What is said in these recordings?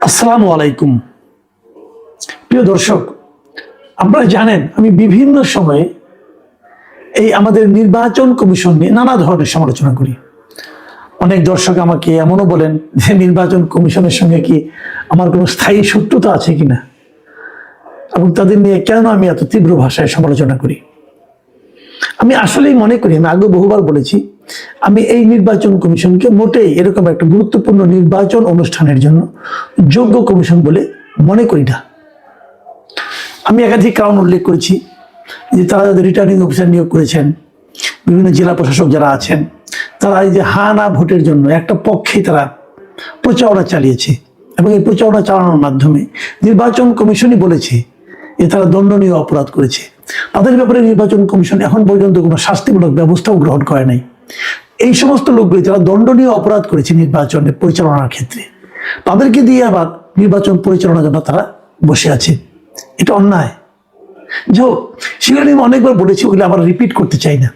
আসসালামু আলাইকুম। প্রিয় দর্শক, আপনারা জানেন আমি বিভিন্ন সময়ে এই আমাদের নির্বাচন কমিশন নিয়ে নানা ধরনের সমালোচনা করি। অনেক দর্শক আমাকে এমনও বলেন যে নির্বাচন কমিশনের সঙ্গে কি আমার কোনো স্থায়ী শত্রুতা আছে কিনা, এবং তাদের নিয়ে কেন আমি এত তীব্র ভাষায় সমালোচনা করি। আমি আসলেই মনে করি, আমি আগে বহুবার বলেছি, আমি এই নির্বাচন কমিশনকে মোটেই এরকম একটা গুরুত্বপূর্ণ নির্বাচন অনুষ্ঠানের জন্য যোগ্য কমিশন বলে মনে করি না। আমি একাধিক কারণ উল্লেখ করেছি যে তারা যাদের রিটার্নিং অফিসার নিয়োগ করেছেন, বিভিন্ন জেলা প্রশাসক যারা আছেন, তারা এই যে হা না ভোটের জন্য একটা পক্ষে তারা প্রচারণা চালিয়েছে, এবং এই প্রচারণা চালানোর মাধ্যমে নির্বাচন কমিশনই বলেছে যে তারা দণ্ডনীয় অপরাধ করেছে। তাদের ব্যাপারে নির্বাচন কমিশন এখন পর্যন্ত কোনো শাস্তিমূলক ব্যবস্থাও গ্রহণ করে নাই। এই সমস্ত লোকগুলি যারা দণ্ডনীয় অপরাধ করেছে নির্বাচনের পরিচালনার ক্ষেত্রে, তাদেরকে দিয়ে আবার নির্বাচন পরিচালনার জন্য তারা বসে আছে। এটা অন্যায়। যাই হোক, সেগুলো আমি অনেকবার বলেছি, ওগুলো আবার রিপিট করতে চাই না।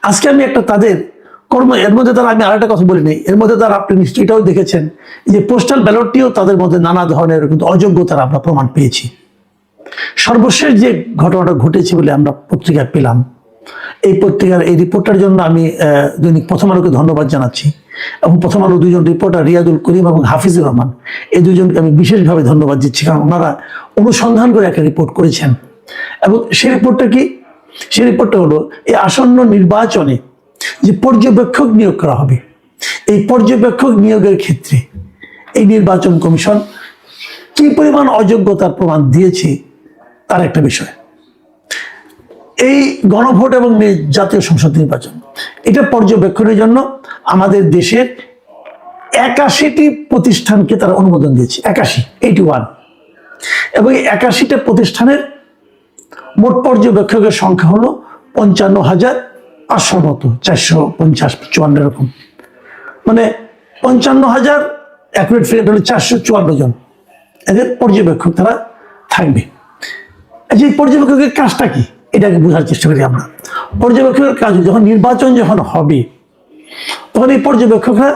আজকে আমি একটা তাদের কর্ম, এর মধ্যে তারা, আমি আরেকটা কথা বলি নাই, এর মধ্যে তারা, আপনি নিশ্চয়ই এটাও দেখেছেন যে পোস্টাল ব্যালটটিও তাদের মধ্যে নানা ধরনের কিন্তু অযোগ্যতার আমরা প্রমাণ পেয়েছি। সর্বশেষ যে ঘটনাটা ঘটেছে বলে আমরা পত্রিকায় পেলাম, এই পত্রিকার এই রিপোর্টার জন্য আমি দৈনিক প্রথম আলোকে ধন্যবাদ জানাচ্ছি, এবং প্রথম আলো দুজন রিপোর্টার রিয়াদুল করিম এবং হাফিজুর রহমান, এই দুজনকে আমি বিশেষভাবে ধন্যবাদ দিচ্ছি, কারণ ওনারা অনুসন্ধান করে একটা রিপোর্ট করেছেন। এবং সেই রিপোর্টটা কি? সেই রিপোর্টটা হলো এই আসন্ন নির্বাচনে যে পর্যবেক্ষক নিয়োগ করা হবে, এই পর্যবেক্ষক নিয়োগের ক্ষেত্রে এই নির্বাচন কমিশন কি পরিমাণ অযোগ্যতার প্রমাণ দিয়েছে তার একটা বিষয়। এই গণভোট এবং জাতীয় সংসদ নির্বাচন, এটা পর্যবেক্ষণের জন্য আমাদের দেশের 81টি প্রতিষ্ঠানকে তারা অনুমোদন দিয়েছে। 81 এবং এই 81টা প্রতিষ্ঠানের মোট পর্যবেক্ষকের সংখ্যা হলো 55,500 মতো, 450-54 এরকম, মানে 55,000 অ্যাকুরেট ফিগার হলো 454 জন এদের পর্যবেক্ষক তারা থাকবে। যে পর্যবেক্ষকের কাজটা কি, এটাকে বোঝার চেষ্টা করি আমরা। পর্যবেক্ষকের কাজ, যখন নির্বাচন যখন হবে, তখন এই পর্যবেক্ষকরা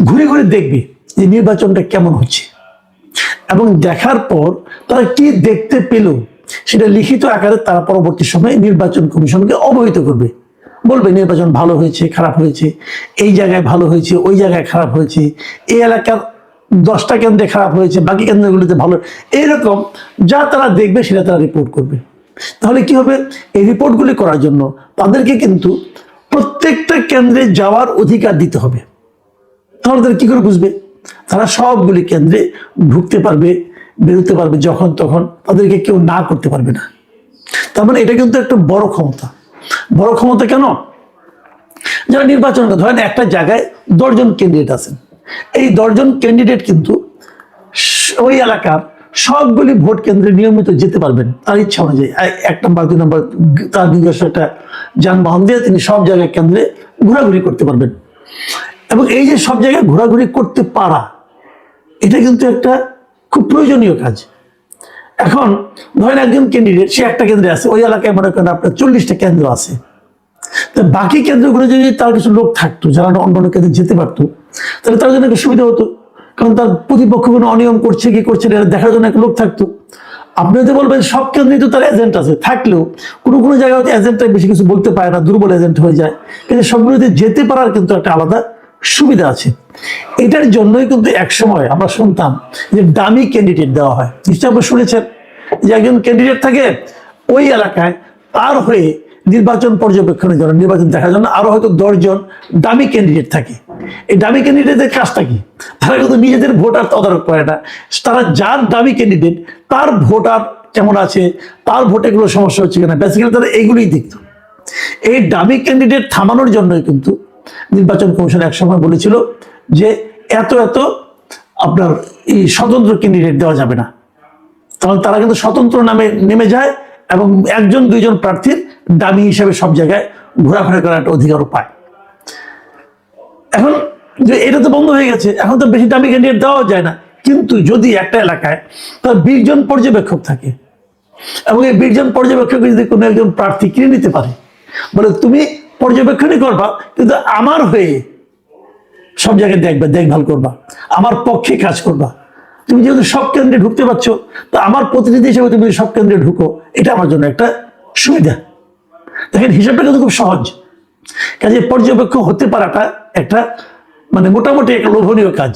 ঘুরে ঘুরে দেখবে যে নির্বাচনটা কেমন হচ্ছে, এবং দেখার পর তারা কি দেখতে পেল সেটা লিখিত আকারে তারা পরবর্তী সময়ে নির্বাচন কমিশনকে অবহিত করবে। বলবে নির্বাচন ভালো হয়েছে, খারাপ হয়েছে, এই জায়গায় ভালো হয়েছে, ওই জায়গায় খারাপ হয়েছে, এই এলাকার 10টা কেন্দ্রে খারাপ হয়েছে, বাকি কেন্দ্রগুলিতে ভালো, এইরকম যা তারা দেখবে সেটা তারা রিপোর্ট করবে। তাহলে কি হবে? এই রিপোর্টগুলি করার জন্য তাদেরকে কিন্তু প্রত্যেকটা কেন্দ্রে যাওয়ার অধিকার দিতে হবে। তাহলে তারা কি করে বুঝবে? তারা সবগুলি কেন্দ্রে ঢুকতে পারবে, বেরোতে পারবে যখন তখন, তাদেরকে কেউ না করতে পারবে না। তার মানে এটা কিন্তু একটা বড় ক্ষমতা। বড় ক্ষমতা কেন? যারা নির্বাচন, ধরেন একটা জায়গায় 10 জন ক্যান্ডিডেট আছেন, এই 10 জন ক্যান্ডিডেট কিন্তু ওই এলাকার সবগুলি ভোট কেন্দ্রে নিয়মিত যেতে পারবেন তার ইচ্ছা অনুযায়ী। 1 নম্বর 2 নম্বর তার নিজস্ব একটা যানবাহন দিয়ে তিনি সব জায়গায় কেন্দ্রে ঘোরাঘুরি করতে পারবেন। এবং এই যে সব জায়গায় ঘোরাঘুরি করতে পারা, এটা কিন্তু একটা খুব প্রয়োজনীয় কাজ। এখন ধরেন একজন ক্যান্ডিডেট, সে একটা কেন্দ্রে আছে, ওই এলাকায় মনে করেন আপনার 40টা কেন্দ্র আছে, তো বাকি কেন্দ্রগুলো যদি তার কিছু লোক থাকতো যারা অন্য অন্য কেন্দ্রে যেতে পারতো, তাহলে তার জন্য একটা সুবিধা হতো, কারণ তার প্রতিপক্ষ কোনো অনিয়ম করছে কি করছে না এটা দেখার জন্য একটা লোক থাকতো। আপনি যদি বলবেন সব কেন্দ্রেই তো তার এজেন্ট আছে, থাকলেও কোনো কোনো জায়গায় এজেন্টটাই বেশি কিছু বলতে পারে না, দুর্বল এজেন্ট হয়ে যায়, কিন্তু সবগুলোতে যেতে পারার কিন্তু একটা আলাদা সুবিধা আছে। এটার জন্যই কিন্তু একসময় আমরা শুনতাম যে দামি ক্যান্ডিডেট দেওয়া হয়। নিশ্চয়ই আপনি শুনেছেন যে একজন ক্যান্ডিডেট থাকে ওই এলাকায়, তার হয়ে নির্বাচন পর্যবেক্ষণের জন্য, নির্বাচন দেখার জন্য আরো হয়তো 10 জন দামি ক্যান্ডিডেট থাকে। এই দামি ক্যান্ডিডেটের কাজটা কি? তারা কিন্তু নিজেদের ভোটার তদারক করে না, তারা যার দামি ক্যান্ডিডেট তার ভোটার কেমন আছে, তার ভোটে গুলো সমস্যা হচ্ছে কিনা, বেসিক্যালি তারা এইগুলোই দেখত। এই দামি ক্যান্ডিডেট থামানোর জন্যই কিন্তু নির্বাচন কমিশন একসময় বলেছিল যে এত আপনার এই স্বতন্ত্র ক্যান্ডিডেট দেওয়া যাবে না। তখন তারা কিন্তু স্বতন্ত্র নামে নেমে যায় এবং 1-2 জন প্রার্থীর দামি হিসেবে সব জায়গায় ঘোরাফেরা করার একটা অধিকারও পায়। এখন যে এটা তো বন্ধ হয়ে গেছে, এখন তো বেশি দামি ক্যান্ডিডেট দেওয়া যায় না। কিন্তু যদি একটা এলাকায় তার 20 জন পর্যবেক্ষক থাকে, এবং এই 20 জন পর্যবেক্ষক যদি কোনো একজন প্রার্থী কিনে নিতে পারে, বলে তুমি পর্যবেক্ষণই করবা কিন্তু আমার হয়ে সব জায়গায় দেখবা, দেখভাল করবা, আমার পক্ষে কাজ করবা, তুমি যেহেতু সব কেন্দ্রে ঢুকতে পারছো, তো আমার প্রতিনিধি হিসেবে তুমি সব কেন্দ্রে ঢুকো, এটা আমার জন্য একটা সুবিধা। দেখেন হিসাবটা কিন্তু খুব সহজ, কাজে পর্যবেক্ষক হতে পারাটা একটা মানে মোটামুটি একটা লোভনীয় কাজ।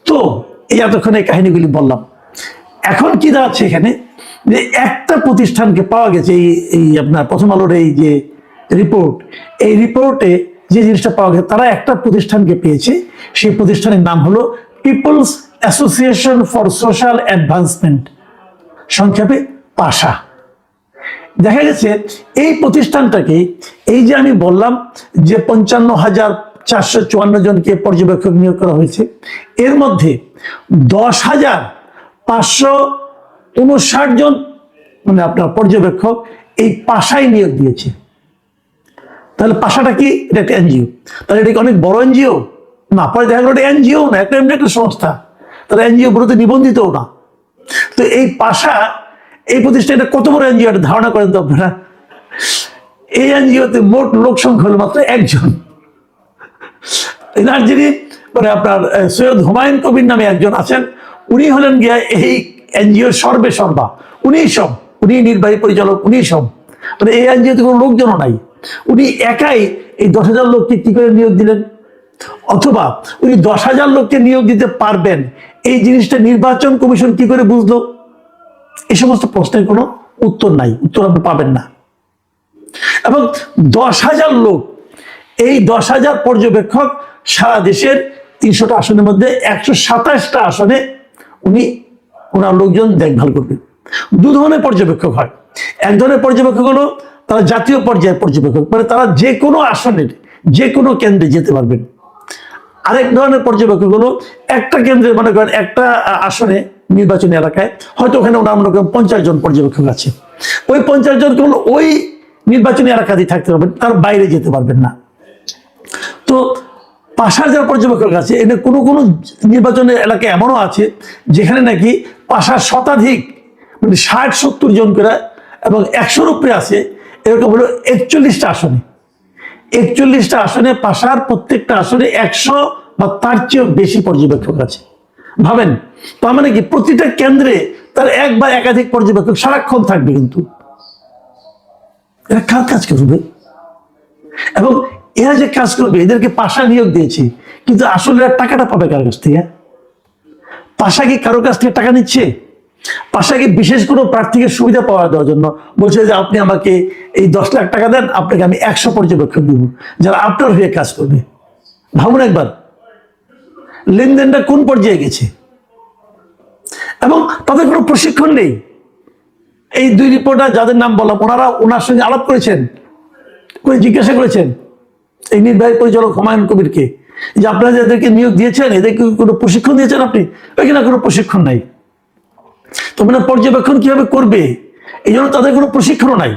তো এই এতক্ষণ এই কাহিনীগুলি বললাম, এখন কি দাঁড়াচ্ছে এখানে, যে একটা প্রতিষ্ঠানকে পাওয়া গেছে, এই আপনার প্রথম আলোর এই যে রিপোর্ট, এই রিপোর্টে যে জিনিসটা পাওয়া গেছে, তারা একটা প্রতিষ্ঠানকে পেয়েছে, সেই প্রতিষ্ঠানের নাম হলো peoples association for social advancement, সংক্ষেপে পাশা। দেখা গেছে এই প্রতিষ্ঠানটাকে, এই যে আমি বললাম যে 55,454 জনকে পর্যবেক্ষক নিয়োগ করা হয়েছে, এর মধ্যে 10,559 জন মানে আপনার পর্যবেক্ষক এই পাশায় নিয়োগ দিয়েছে। তাহলে পাশাটা কি? এটা একটা এনজিও। তাহলে এটা কি অনেক বড় এনজিও? না, পরে দেখা গেল এটা এনজিও না, একটা এমনি একটা সংস্থা, তাহলে এনজিও গুলোতে নিবন্ধিতও না। তো এই পাশা, এই প্রতিষ্ঠানটা কত বড় এনজিও এটা ধারণা করেন তো আপনারা। এই এনজিওতে মোট লোক সংখ্যা হল মাত্র একজন। এনার যিনি মানে আপনার সৈয়দ হুমায়ুন কবির নামে একজন আছেন, উনি হলেন গিয়া এই এনজিওর সর্বে সর্বা, উনি নির্বাহী পরিচালক, উনি সব, মানে এই এনজিওতে কোনো লোকজনও নাই। উনি একাই এই 10,000 লোককে কি করে নিয়োগ দিলেন? অথবা উনি 10,000 লোককে নিয়োগ দিতে পারবেন, এই জিনিসটা নির্বাচন কমিশন কি করে বুঝলো? এই সমস্ত প্রশ্নের কোনো উত্তর নাই, উত্তর আপনি পাবেন না। এবং 10,000 লোক, এই 10,000 পর্যবেক্ষক সারা দেশের 300টা আসনের মধ্যে 127টা আসনে ওনার লোকজন দেখভাল করবে। দু ধরনের পর্যবেক্ষক হয়। এক ধরনের পর্যবেক্ষক হলো তারা জাতীয় পর্যায়ের পর্যবেক্ষক, মানে তারা যে কোনো আসনের যে কোনো কেন্দ্রে যেতে পারবেন। আরেক ধরনের পর্যবেক্ষক হলো একটা কেন্দ্রে, মনে করেন একটা আসনে নির্বাচনী এলাকায় হয়তো ওখানে ওনার মনে করেন 50 জন পর্যবেক্ষক আছে, ওই 50 জন কেবল ওই নির্বাচনী এলাকাতেই থাকতে পারবেন, তার বাইরে যেতে পারবেন না। তো পাশার যারা পর্যবেক্ষক আছে, এনে কোনো কোনো নির্বাচনের এলাকা এমনও আছে যেখানে নাকি পাশার শতাধিক মানে 60-70 জন করে এবং 100-র উপরে আছে, এরকম হলো 41টা আসনে। 41টা আসনে পাশার প্রত্যেকটা আসনে 100 বা তার চেয়েও বেশি পর্যবেক্ষক আছে। ভাবেন, তার মানে কি প্রতিটা কেন্দ্রে তার এক বা একাধিক পর্যবেক্ষক সারাক্ষণ থাকবে, কিন্তু এরা কাজ করবে। এবং এরা যে কাজ করবে, এদেরকে পাশা নিয়োগ দিয়েছে, কিন্তু আসলে এরা টাকাটা পাবে কার কাছ থেকে? পাশা কি কারো কাছ থেকে টাকা নিচ্ছে? পাশা কি বিশেষ কোনো প্রার্থীকে সুবিধা পাওয়া দেওয়ার জন্য বলছে যে আপনি আমাকে এই 10 লাখ টাকা দেন, আপনাকে আমি 100 পর্যবেক্ষক দিব যারা আপনার হয়ে কাজ করবে? ভাবুন একবার, লেনদেনটা কোন পর্যায়ে গেছে। এবং তাদের কোনো প্রশিক্ষণ নেই। এই দুই রিপোর্টার যাদের নাম বললাম, ওনার সঙ্গে আলাপ করেছেন, করে জিজ্ঞাসা করেছেন এই নির্বাহী পরিচালক হুমায়ুন কবিরকে যে আপনারা যাদেরকে নিয়োগ দিয়েছেন এদেরকে কোনো প্রশিক্ষণ দিয়েছেন আপনি? ওইখানে কোনো প্রশিক্ষণ নাই। তো মানে পর্যবেক্ষণ কিভাবে করবে, এই জন্য তাদের কোনো প্রশিক্ষণও নাই।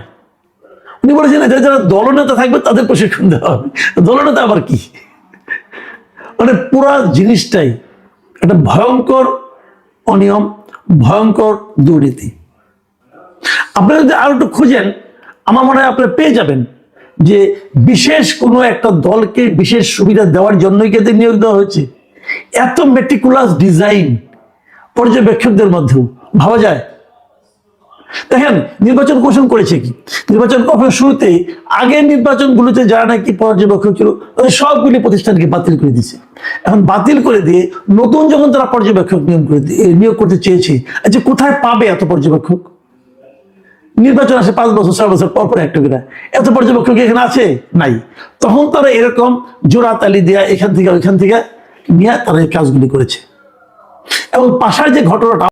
উনি বলেছেন এদের যারা দলনেতা থাকবে তাদের প্রশিক্ষণ দেওয়া হবে। দলনেতা আবার কি? মানে পুরা জিনিসটাই একটা ভয়ঙ্কর অনিয়ম, ভয়ঙ্কর দুর্নীতি। আপনারা যদি আরো একটু খুঁজেন, আমার মনে হয় আপনারা পেয়ে যাবেন যে বিশেষ কোনো একটা দলকে বিশেষ সুবিধা দেওয়ার জন্যই এদের নিয়োগ দেওয়া হয়েছে। এত মেটিকুলাস ডিজাইন পর্যবেক্ষকদের মধ্যেও ভাবা যায়? দেখেন নির্বাচন কমিশন করেছে কি, নির্বাচন কমিশন শুরুতেই আগের নির্বাচনগুলোতে যারা নাকি পর্যবেক্ষক ছিল তাদের সবগুলি প্রতিষ্ঠানকে বাতিল করে দিয়েছে। এখন বাতিল করে দিয়ে নতুন যখন তারা পর্যবেক্ষক নিয়োগ করতে চেয়েছে, আচ্ছা কোথায় পাবে এত পর্যবেক্ষক? নির্বাচন আসে 5 বছর 6 বছর পর পর একটা করে, এত পর্যবেক্ষক এখানে আছে নাই। তখন তারা এরকম জোড়া তালি দেয়া এখান থেকে ওইখান থেকে নিয়ে তারা এই কাজগুলি করেছে। এবং পাশার যে ঘটনাটা